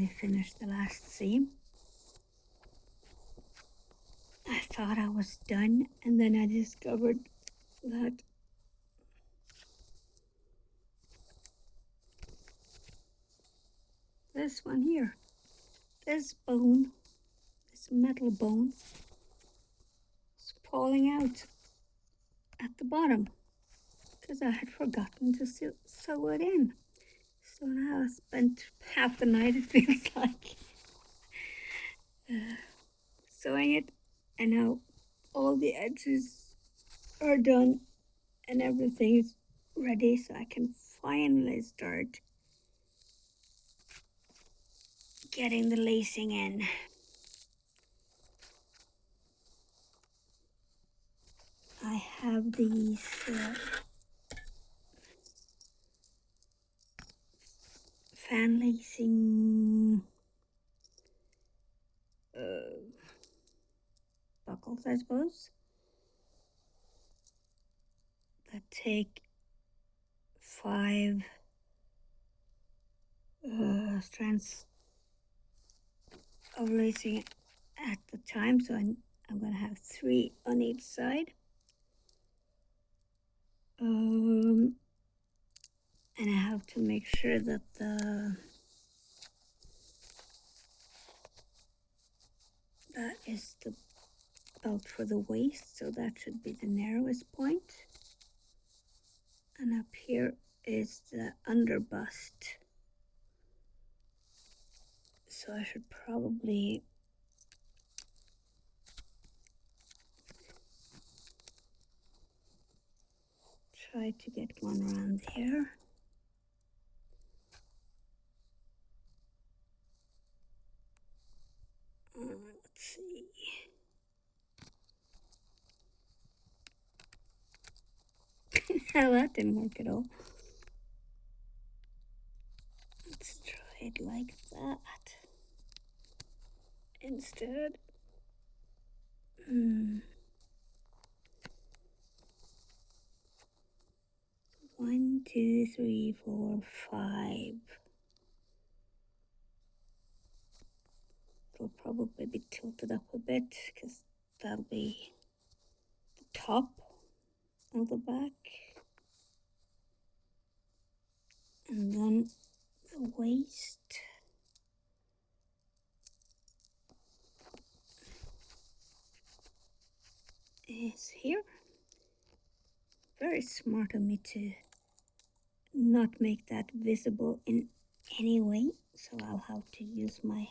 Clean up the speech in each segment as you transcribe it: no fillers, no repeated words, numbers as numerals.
finally finished the last seam. I thought I was done, and then I discovered that this one here, this bone, this metal bone, is falling out at the bottom because I had forgotten to sew it in. So now I spent half the night, it feels like, sewing it, and now all the edges are done and everything is ready, so I can finally start getting the lacing in. I have these fan lacing buckles, I suppose, that take 5 strands of lacing at the time, so I'm going to have 3 on each side. And I have to make sure that that is the belt for the waist, so that should be the narrowest point. And up here is the underbust. So I should probably try to get one around here. Let's see. Well, that didn't work at all. Let's try it like that instead. 1, 2, 3, 4, 5. It'll probably be tilted up a bit because that'll be the top of the back. And then the waist. Is here. Very smart of me to not make that visible in any way, so I'll have to use my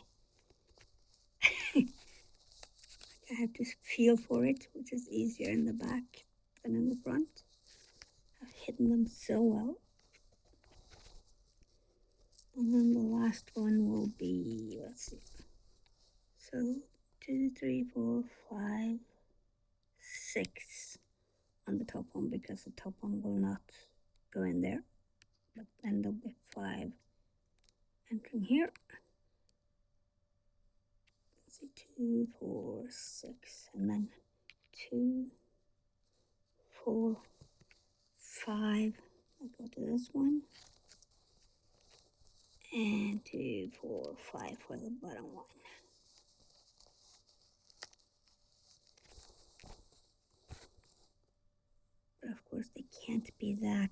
I have to feel for it, which is easier in the back than in the front. I've hidden them so well. And then the last one will be, let's see, so 2, 3, 4, 5, 6 on the top one, because the top one will not go in there, but then there'll be 5 entering here. Let's see, 2, 4, 6, and then 2, 4, 5. I'll go to this one, and 2, 4, 5 for the bottom one. But of course they can't be that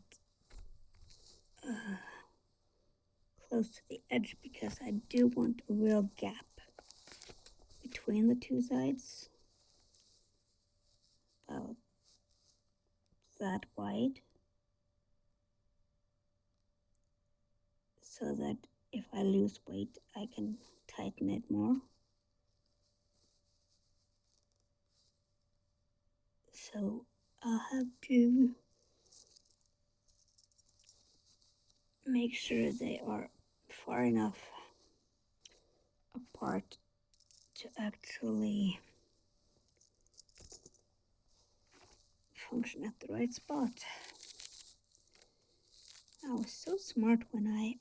close to the edge, because I do want a real gap between the 2 sides, about that wide, so that if I lose weight I can tighten it more. So I'll have to make sure they are far enough apart to actually function at the right spot. I was so smart when I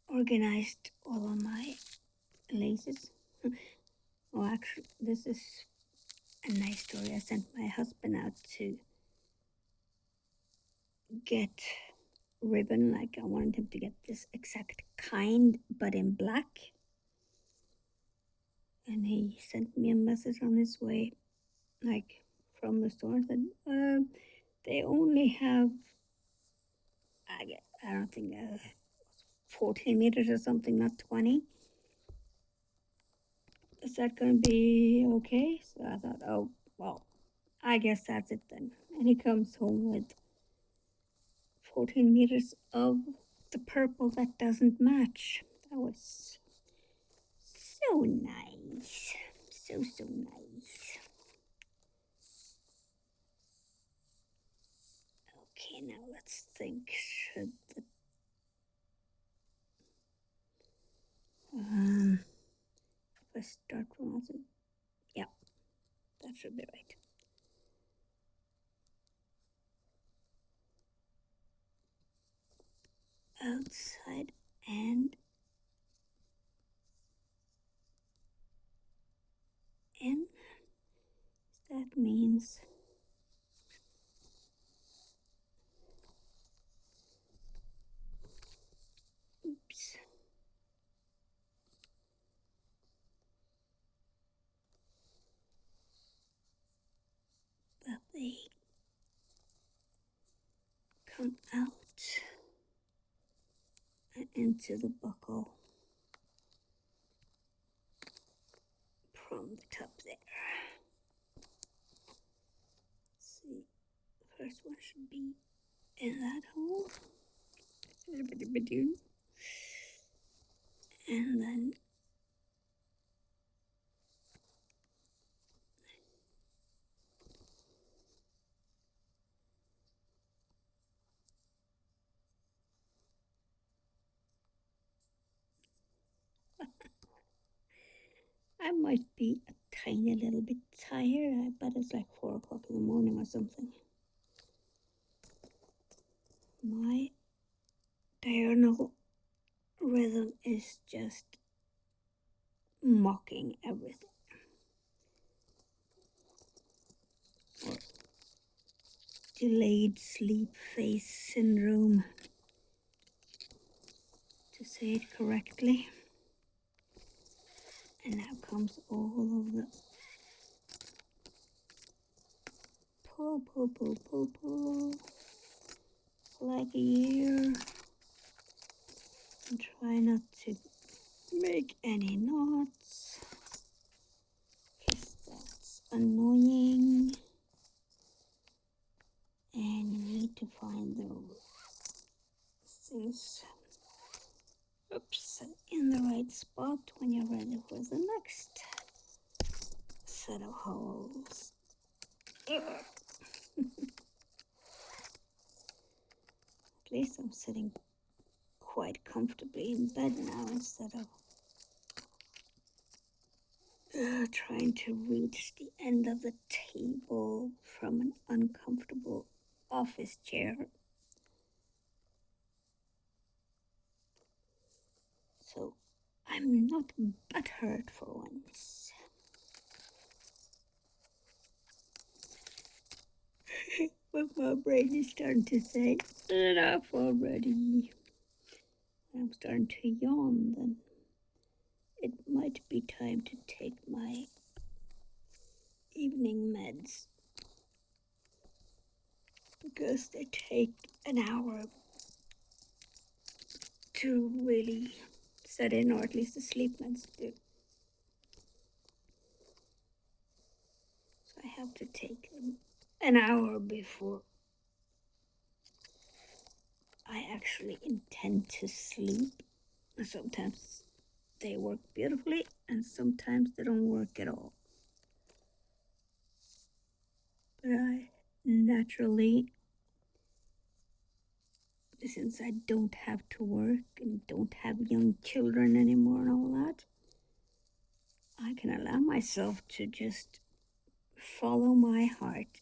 organized all of my laces. Oh, actually, this is a nice story. I sent my husband out to get ribbon. Like I wanted him to get this exact kind, but in black. And he sent me a message on his way, like from the store, that they only have, I don't think, 14 meters or something, not 20. Is that going to be okay? So I thought, oh, well, I guess that's it then. And he comes home with 14 meters of the purple that doesn't match. That was so nice. So nice. Okay, now let's think. Should the if I start from outside, yeah, that should be right. Outside and in. That means oops. That they come out and into the buckle from the top there. Let's see, the first one should be in that hole. And then I might be a tiny little bit tired. I bet it's like 4 o'clock in the morning or something. My diurnal rhythm is just mocking everything. Or delayed sleep phase syndrome, to say it correctly. And now comes all of the pull like a year, and try not to make any knots, because that's annoying. And you need to find the things, oops, in the right spot when you're ready for the next set of holes. At least I'm sitting quite comfortably in bed now instead of trying to reach the end of the table from an uncomfortable office chair. So I'm not butthurt for once. But my brain is starting to say, enough already. I'm starting to yawn, then it might be time to take my evening meds, because they take an hour to really set in, or at least the sleep meds do. So I have to take them an hour before I actually intend to sleep. Sometimes they work beautifully, and sometimes they don't work at all. But I naturally, since I don't have to work and don't have young children anymore and all that, I can allow myself to just follow my heart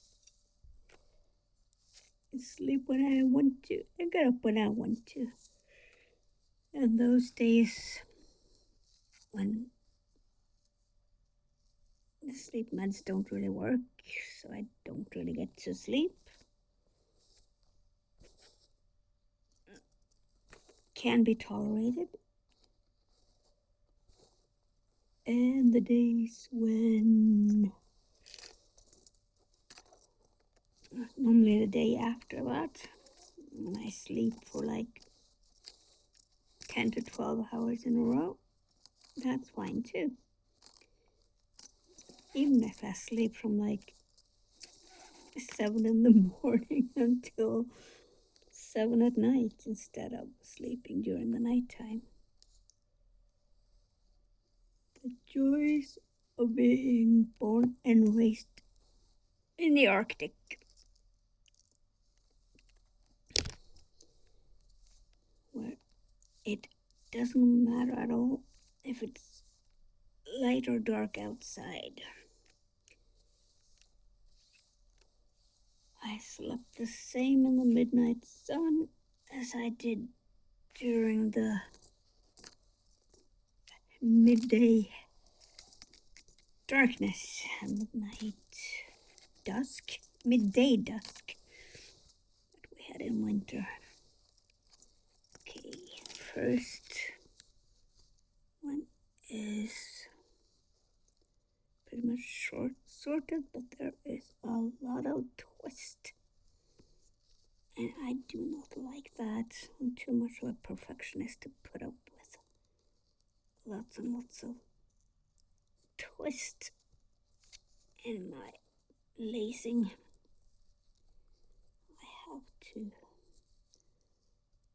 and sleep when I want to and get up when I want to. And those days when the sleep meds don't really work, so I don't really get to sleep, can be tolerated, and the days when normally the day after that, when I sleep for like 10 to 12 hours in a row, that's fine too. Even if I sleep from like 7 in the morning until 7 at night instead of sleeping during the nighttime. The joys of being born and raised in the Arctic. Where it doesn't matter at all if it's light or dark outside. I slept the same in the midnight sun as I did during the midday darkness, midday dusk that we had in winter. Okay, first one is pretty much short sorted, but there is a lot of twist. And I do not like that. I'm too much of a perfectionist to put up with lots and lots of twist in my lacing. I have to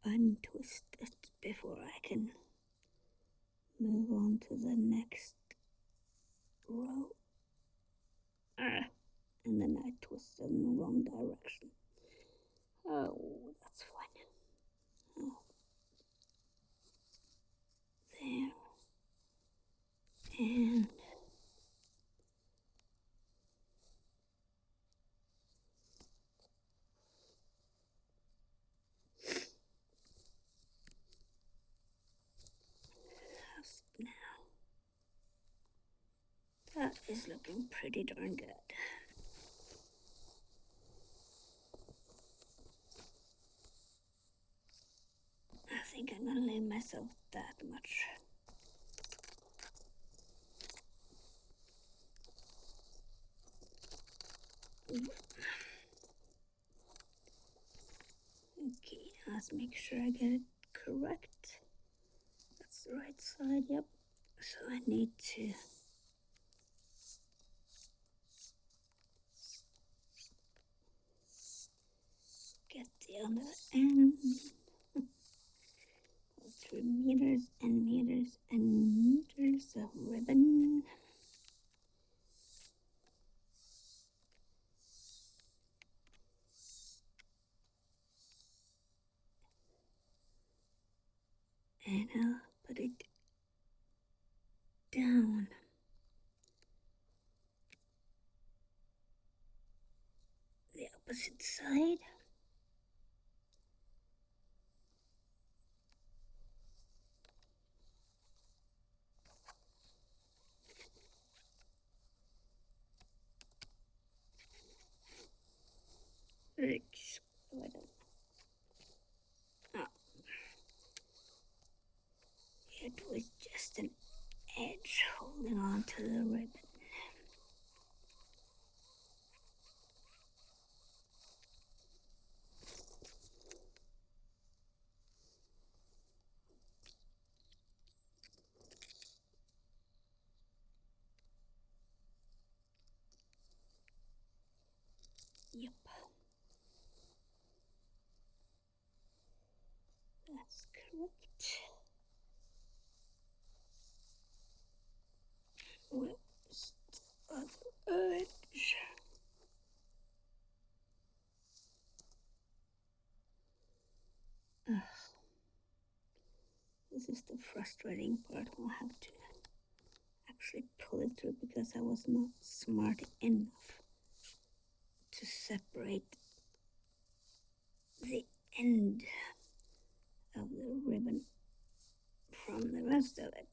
untwist it before I can move on to the next row. And then I twisted in the wrong direction. Oh, that's fine. Oh. There. And how's it now? That is looking pretty darn good. I think I'm gonna leave myself that much. Okay, let's make sure I get it correct. That's the right side, yep. So I need to get the other end. 3 meters and meters and meters of ribbon. And I'll put it down. The opposite side. Oops. Oh. It was just an edge holding on to the ribbon. Yep. That's correct. Where's the other edge? Ugh. This is the frustrating part. I'll have to actually pull it through because I was not smart enough to separate the end of the ribbon from the rest of it.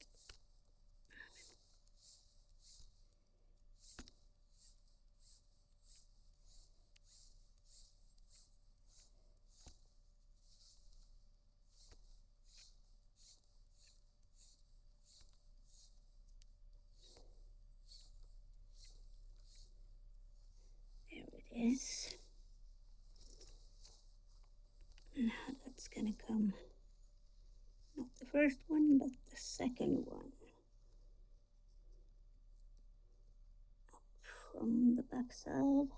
is gonna come not the first one, but the second one. From the back side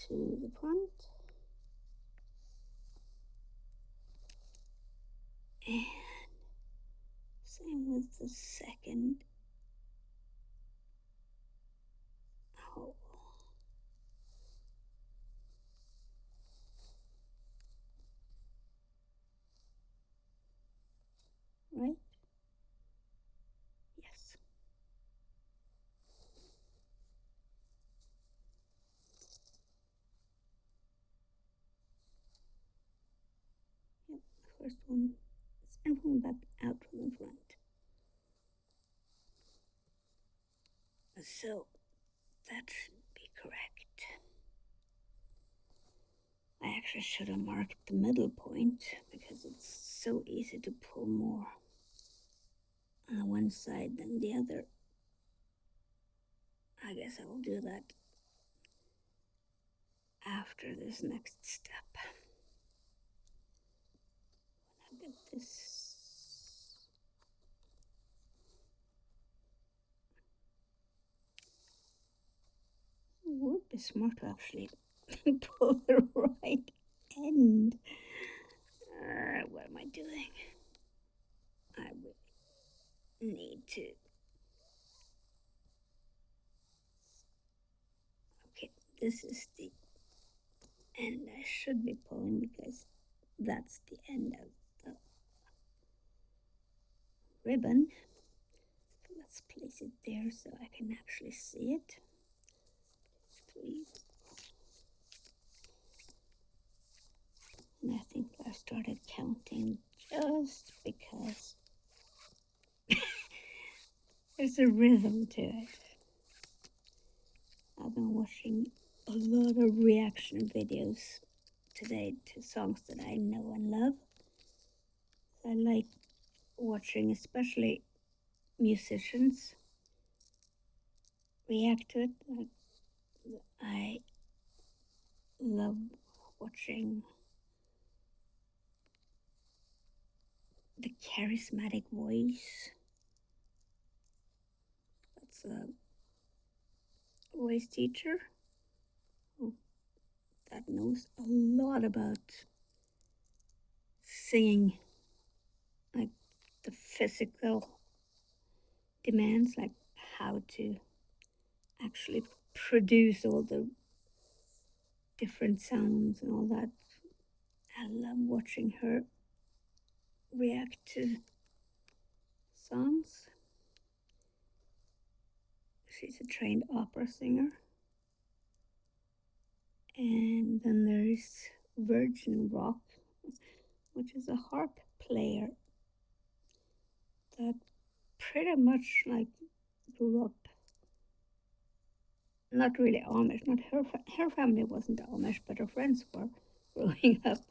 to the front. And same with the second hole. Right? Yes. Yep, the first one is in from the back, out from the front. So that should be correct. I actually should have marked the middle point because it's so easy to pull more on the one side than the other. I guess I will do that after this next step. When I get this, it would be smart to actually pull the right end. What am I doing? I would need to. Okay, this is the end I should be pulling because that's the end of the ribbon. Let's place it there so I can actually see it. 3. And I think I started counting just because there's a rhythm to it. I've been watching a lot of reaction videos today to songs that I know and love. I like watching especially musicians react to it. Like, I love watching the charismatic voice. That's a voice teacher that knows a lot about singing, like the physical demands, like how to actually produce all the different sounds and all that. I love watching her react to songs. She's a trained opera singer. And then there's Virgin Rock, which is a harp player that pretty much like grew up, not really Amish, not her family wasn't Amish, but her friends were growing up.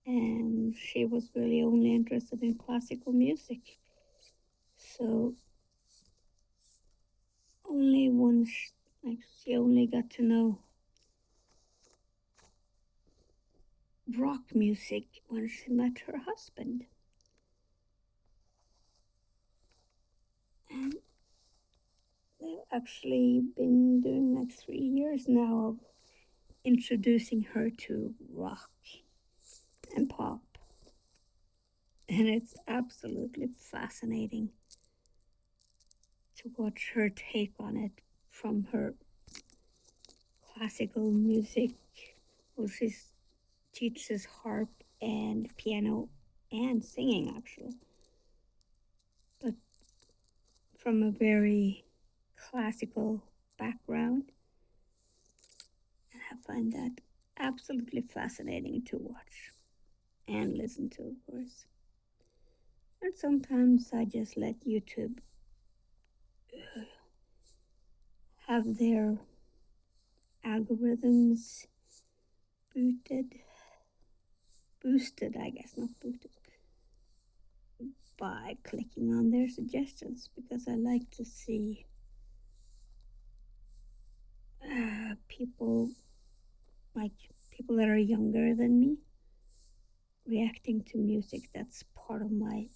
And she was really only interested in classical music. So only once, like she only got to know rock music when she met her husband. And they've actually been doing like 3 years now of introducing her to rock and pop. And it's absolutely fascinating to watch her take on it from her classical music. Well, she teaches harp and piano and singing actually, but from a very classical background. And I find that absolutely fascinating to watch and listen to, of course. And sometimes I just let YouTube have their algorithms boosted, I guess, not booted, by clicking on their suggestions because I like to see people that are younger than me reacting to music. That's part of my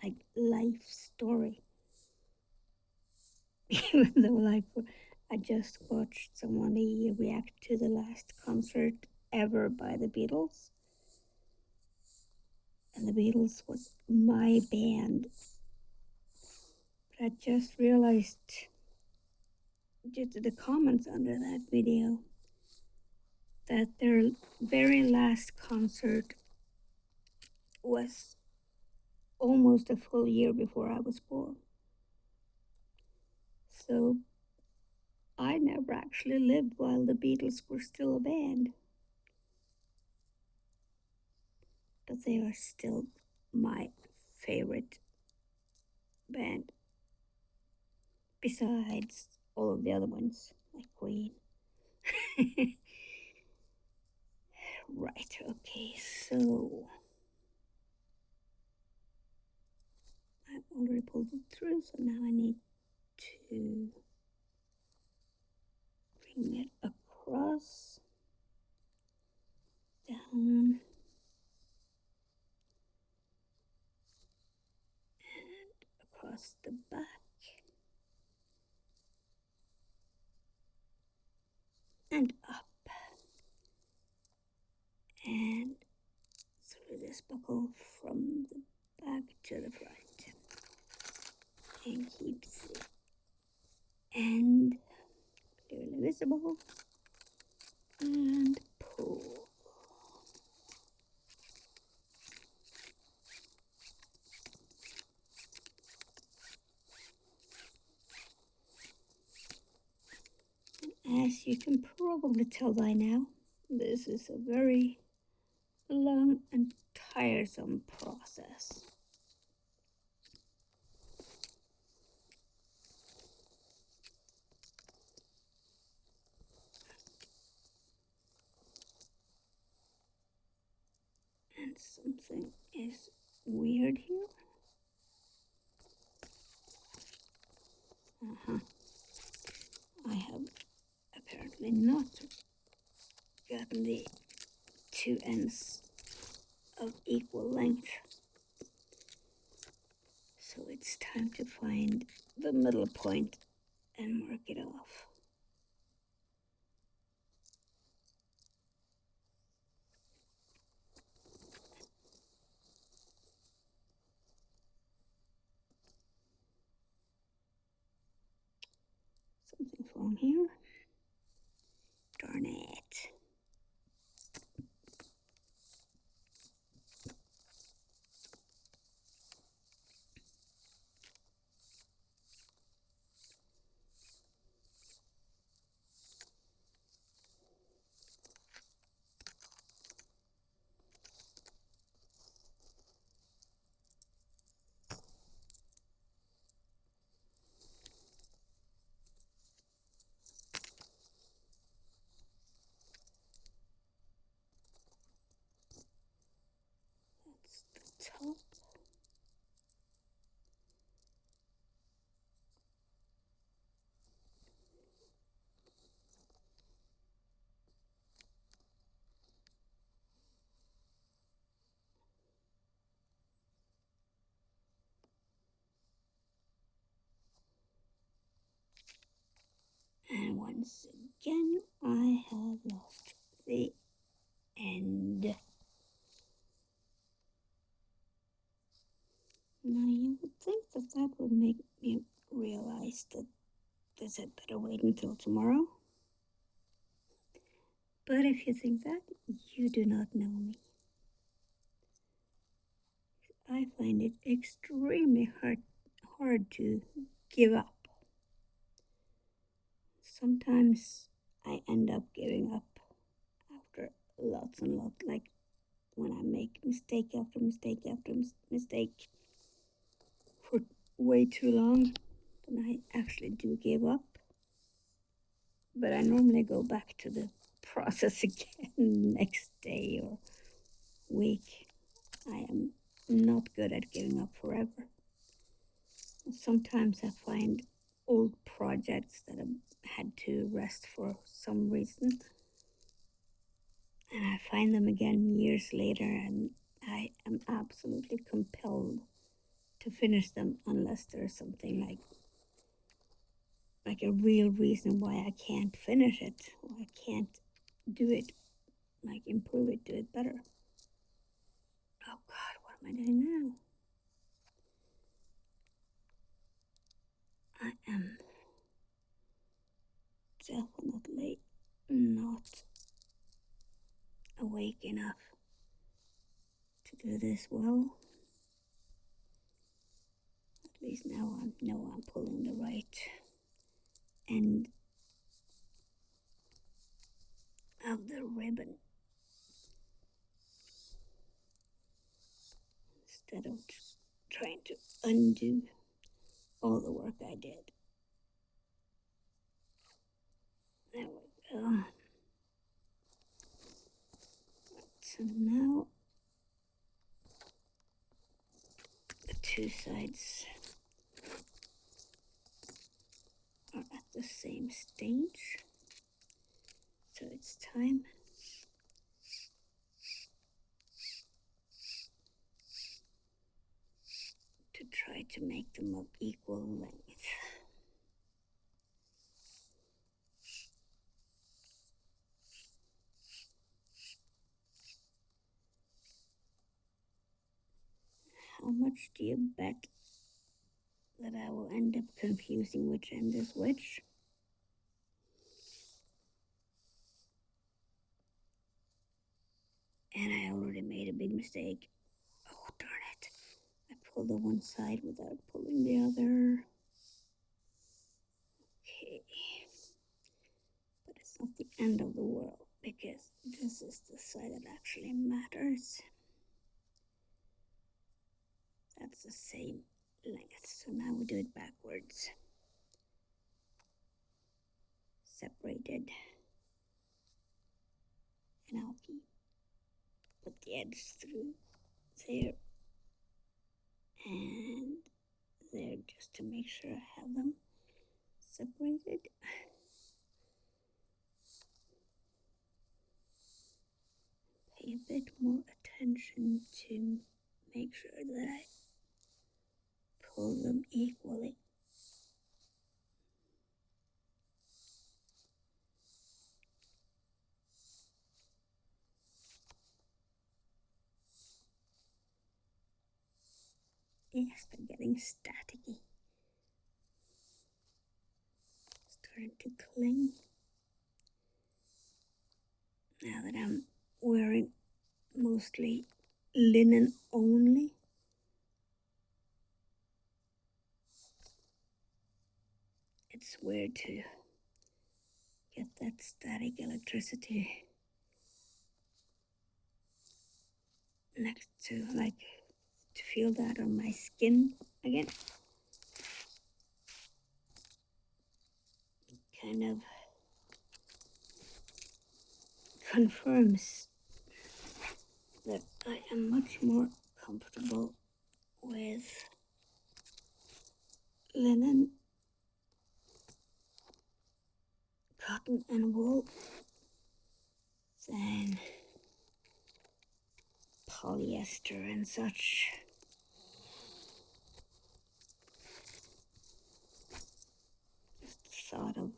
like life story. Even though like I just watched somebody react to the last concert ever by the Beatles. And the Beatles was my band. But I just realized due to the comments under that video that their very last concert was almost a full year before I was born. So I never actually lived while the Beatles were still a band. But they are still my favorite band. Besides all of the other ones, like Queen. Right, okay, so I've already pulled it through, so now I need to bring it across, down, and across the back, and up, and through this buckle from the back to the front, and keeps it end clearly visible, and pull. As you can probably tell by now, this is a very long and tiresome process. And something is weird here. I have apparently not gotten the two ends of equal length. So it's time to find the middle point and mark it off. Something's wrong here. Darn it. That's the top. And once again, I have lost the end. Now you would think that that would make me realize that this had better wait until tomorrow. But if you think that, you do not know me. I find it extremely hard to give up. Sometimes I end up giving up after lots and lots, like when I make mistake after mistake after mistake for way too long, then I actually do give up. But I normally go back to the process again next day or week. I am not good at giving up forever. Sometimes I find old projects that I had to rest for some reason, and I find them again years later and I am absolutely compelled to finish them unless there's something like a real reason why I can't finish it, or I can't do it, like improve it, do it better. Oh God, what am I doing now? I am definitely not awake enough to do this well. At least now I know I'm pulling the right end of the ribbon instead of trying to undo all the work I did. There we go. Right, so now the two sides are at the same stage, so it's time to try to make them of equal length. How much do you bet that I will end up confusing which end is which? And I already made a big mistake. Oh, darn it. I pulled the one side without pulling the other. Okay. But it's not the end of the world, because this is the side that actually matters. That's the same length, so now we do it backwards. Separated. And I'll put the edge through there and there just to make sure I have them separated. Pay a bit more attention to make sure that I pull them equally. Yes, they're getting staticky. Starting to cling. Now that I'm wearing mostly linen only, it's weird to get that static electricity next to, like, to feel that on my skin again. Kind of confirms that I am much more comfortable with linen, cotton and wool than polyester and such. Just the thought of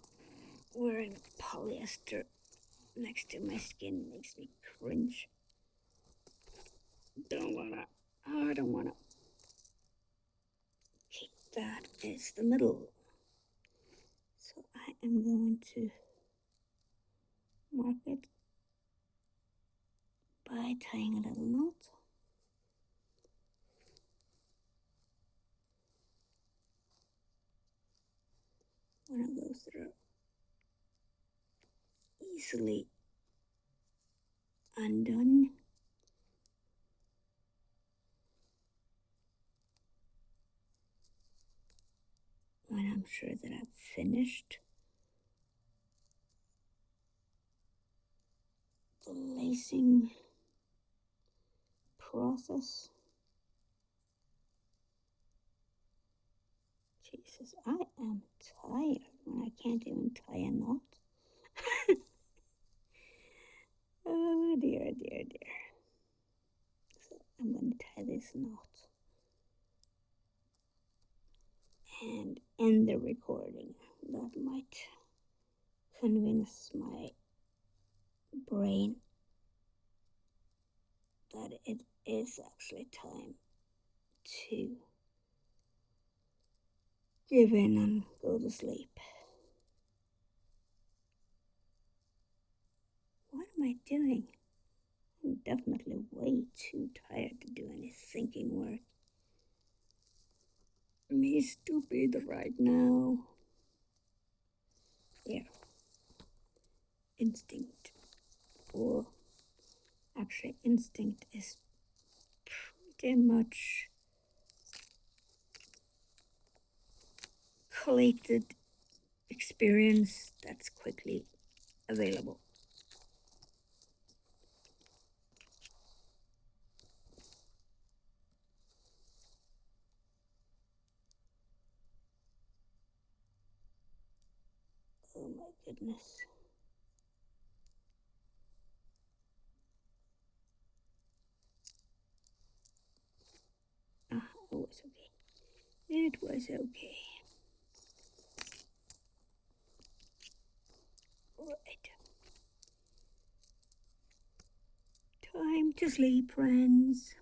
wearing polyester next to my skin makes me cringe. Don't wanna. I don't wanna. Okay, that is the middle. So I am going to mark it by tying a little knot. One of those that are easily undone. When I'm sure that I've finished the lacing process. Jesus, I am tired when I can't even tie a knot. Oh dear, dear, dear. So I'm is not. And end the recording. That might convince my brain that it is actually time to give in and go to sleep. What am I doing? I'm definitely way too tired to do any thinking work. Me stupid right now. There. Instinct. Or actually, instinct is pretty much collated experience that's quickly available. Oh my goodness. Ah, it was okay. It was okay. Right. Time to sleep, friends.